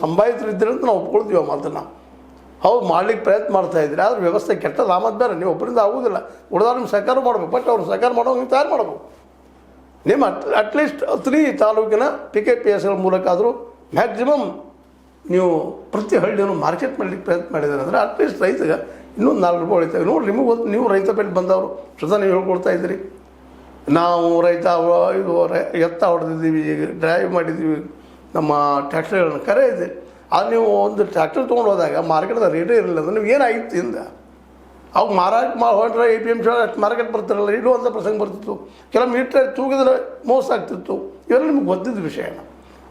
ಸಂಭಾವಿತರಿದ್ದೀರಿ ಅಂತ ನಾವು ಒಪ್ಕೊಳ್ತೀವಿ ಆ ಮಾತನ್ನು. ಹೌದು, ಮಾಡ್ಲಿಕ್ಕೆ ಪ್ರಯತ್ನ ಮಾಡ್ತಾಯಿದ್ರಿ, ಆದರೆ ವ್ಯವಸ್ಥೆ ಕೆಟ್ಟದ್ದು ಆಮದು ಬೇರೆ. ನೀವು ಒಬ್ಬರಿಂದ ಆಗೋದಿಲ್ಲ, ಉಳಿದವ್ರು ನಿಮ್ಮ ಸಹಕಾರ ಮಾಡಬೇಕು. ಬಟ್ ಅವ್ರು ಸಹಕಾರ ಮಾಡೋ ನೀವು ತಯಾರು ಮಾಡಬೇಕು. ನಿಮ್ಮ ಅಟ್ಲೀಸ್ಟ್ 3 ತಾಲೂಕಿನ PKPSಗಳ ಮೂಲಕ ಆದರೂ ಮ್ಯಾಕ್ಸಿಮಮ್ ನೀವು ಪ್ರತಿ ಹಳ್ಳಿಯನ್ನು ಮಾರ್ಕೆಟ್ ಮಾಡಲಿಕ್ಕೆ ಪ್ರಯತ್ನ ಮಾಡಿದ್ದಾರೆ ಅಂದರೆ ಅಟ್ಲೀಸ್ಟ್ ರೈತಗೆ ಇನ್ನೊಂದು 4 ರೂಪಾಯಿ ಉಳಿತಾವೆ. ನೋಡಿ, ನಿಮಗೆ ನೀವು ರೈತ ಪೇಟೆ ಬಂದವರು ಸ್ವತಃ ನೀವು ಹೇಳ್ಕೊಳ್ತಾ ಇದ್ದೀರಿ, ನಾವು ರೈತ ಇದು ಎತ್ತ ಹೊಡೆದಿದ್ದೀವಿ, ಡ್ರೈವ್ ಮಾಡಿದ್ದೀವಿ ನಮ್ಮ ಟ್ರ್ಯಾಕ್ಟರ್ಗಳನ್ನ. ಕರೆ ಇದೆ, ಅದು ನೀವು ಒಂದು ಟ್ರ್ಯಾಕ್ಟರ್ ತೊಗೊಂಡು ಹೋದಾಗ ಮಾರ್ಕೆಟ್ದ ರೇಟೇ ಇರಲಿಲ್ಲ ಅಂದರೆ ನೀವು ಏನಾಗಿತ್ತು ಹಿಂದ ಅವಾಗ ಮಾರಾಟ ಹೊಂಟ್ರೆ APMC ಅಷ್ಟು ಮಾರ್ಕೆಟ್ ಬರ್ತಿರಲ್ಲ, ಇಲ್ಲೂ ಅಂತ ಪ್ರಸಂಗ ಬರ್ತಿತ್ತು. ಕೆಲವು ಮೀಟ್ರ್ ತೂಗಿದ್ರೆ ಮೋಸ ಆಗ್ತಿತ್ತು. ಇವೆಲ್ಲ ನಿಮ್ಗೆ ಗೊತ್ತಿದ್ದ ವಿಷಯನ.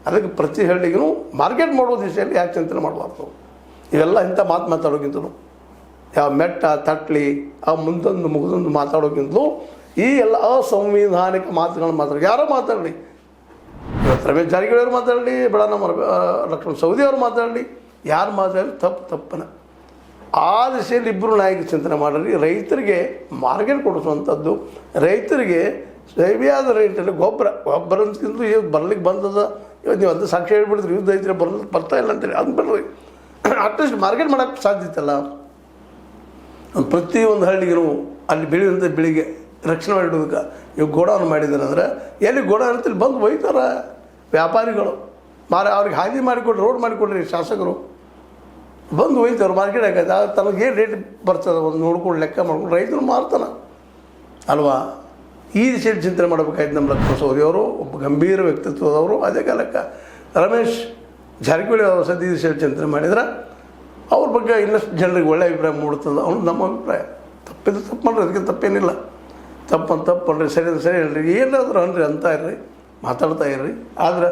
ಅದಕ್ಕೆ ಪ್ರತಿ ಹಳ್ಳಿಗೂ ಮಾರ್ಕೆಟ್ ಮಾಡೋದು ವಿಷಯದಲ್ಲಿ ಯಾಕೆ ಚಿಂತನೆ ಮಾಡಬಾರ್ದು. ಇವೆಲ್ಲ ಇಂಥ ಮಾತಾಡೋಕ್ಕಿಂತಲೂ ಯಾವ ಮೆಟ್ಟ ತಟ್ಲಿ ಆ ಮುಂದೊಂದು ಮುಗಿದೊಂದು ಮಾತಾಡೋಕ್ಕಿಂತಲೂ ಈ ಎಲ್ಲ ಅಸಂವಿಧಾನಿಕ ಮಾತುಗಳನ್ನ ಮಾತಾಡಿ ಯಾರೋ ಮಾತಾಡಲಿ, ಇವತ್ತು ರಮೇಶ್ ಜಾರಕಿಹೊಳಿ ಅವರು ಮಾತಾಡಲಿ, ಬೇಡ ನಮ್ಮ ಲಕ್ಷ್ಮಣ ಸವದಿ ಅವರು ಮಾತಾಡಲಿ, ಯಾರು ಮಾತಾಡಲಿ ತಪ್ಪನ ಆ ದಿಶೆಯಲ್ಲಿ ಇಬ್ಬರು ನಾಯಕರು ಚಿಂತನೆ ಮಾಡಿರಿ. ರೈತರಿಗೆ ಮಾರ್ಕೆಟ್ ಕೊಡಿಸುವಂಥದ್ದು, ರೈತರಿಗೆ ಸರಿಯಾದ ರೇಟಲ್ಲಿ ಗೊಬ್ಬರ ಅಂತಿಂದು ಬರ್ಲಿಕ್ಕೆ ಬಂದದ. ಇವತ್ತು ನೀವು ಅದು ಸಾಕ್ಷಿ ಹೇಳ್ಬಿಡಿದ್ರಿ, ಯುದ್ಧ ಐತ್ರಿ ಬರ್ತಾ ಇಲ್ಲ ಅಂತೇಳಿ ಅದು ಬರ್ರಿ. ಅಟ್ಲೀಸ್ಟ್ ಮಾರ್ಕೆಟ್ ಮಾಡೋಕ್ಕೆ ಸಾಧ್ಯತೆಲ್ಲ. ಪ್ರತಿಯೊಂದು ಹಳ್ಳಿಗೂ ಅಲ್ಲಿ ಬೆಳೆಯುವಂಥ ಬೆಳೆಗೆ ರಕ್ಷಣೆ ಮಾಡಿಡೋದಕ್ಕೆ ನೀವು ಗೋಡೌನ್ ಮಾಡಿದ್ದಾರೆ ಅಂದರೆ ಎಲ್ಲಿ ಗೋಡೌನ್ ಅಂತೇಳಿ ಬಂದು ಒಯ್ತಾರೆ ವ್ಯಾಪಾರಿಗಳು. ಅವ್ರಿಗೆ ಹಾದಿ ಮಾಡಿಕೊಡ್ರಿ, ರೋಡ್ ಮಾಡಿಕೊಡ್ರಿ, ಶಾಸಕರು ಬಂದು ಒಯ್ತಾರೆ. ಮಾರ್ಕೆಟ್ ಆಗೈತೆ ತನಗೆ ಏನು ರೇಟ್ ಬರ್ತದೆ ಒಂದು ನೋಡ್ಕೊಂಡು ಲೆಕ್ಕ ಮಾಡ್ಕೊಂಡು ರೈತರು ಮಾರ್ತಾನೆ ಅಲ್ವಾ. ಈ ದಿಶೆಯಲ್ಲಿ ಚಿಂತನೆ ಮಾಡಬೇಕಾಯ್ತು ನಮ್ಮ ಲಕ್ಷ್ಮಣ ಸವದಿ ಅವರು, ಒಬ್ಬ ಗಂಭೀರ ವ್ಯಕ್ತಿತ್ವದವರು. ಅದೇ ಕಾಲಕ್ಕೆ ರಮೇಶ್ ಜಾರಕಿಹೊಳಿ ಅವರು ಸದ್ಯ ಈ ದಿಶೆಯಲ್ಲಿ ಚಿಂತನೆ ಮಾಡಿದ್ರೆ ಅವ್ರ ಬಗ್ಗೆ ಇನ್ನಷ್ಟು ಜನರಿಗೆ ಒಳ್ಳೆಯ ಅಭಿಪ್ರಾಯ ಮೂಡುತ್ತದೆ ಅವ್ನು ನಮ್ಮ ಅಭಿಪ್ರಾಯ. ತಪ್ಪಿದ್ರೆ ತಪ್ಪು ಮಾಡ್ರಿ, ಅದಕ್ಕೆ ತಪ್ಪೇನಿಲ್ಲ. ತಪ್ಪು ಮಾಡ್ರಿ, ಸರಿ ಹೇಳ್ರಿ, ಏನಾದರೂ ಅನ್ರಿ ಅಂತ ಇರ್ರಿ, ಮಾತಾಡ್ತಾ ಇರ್ರಿ. ಆದರೆ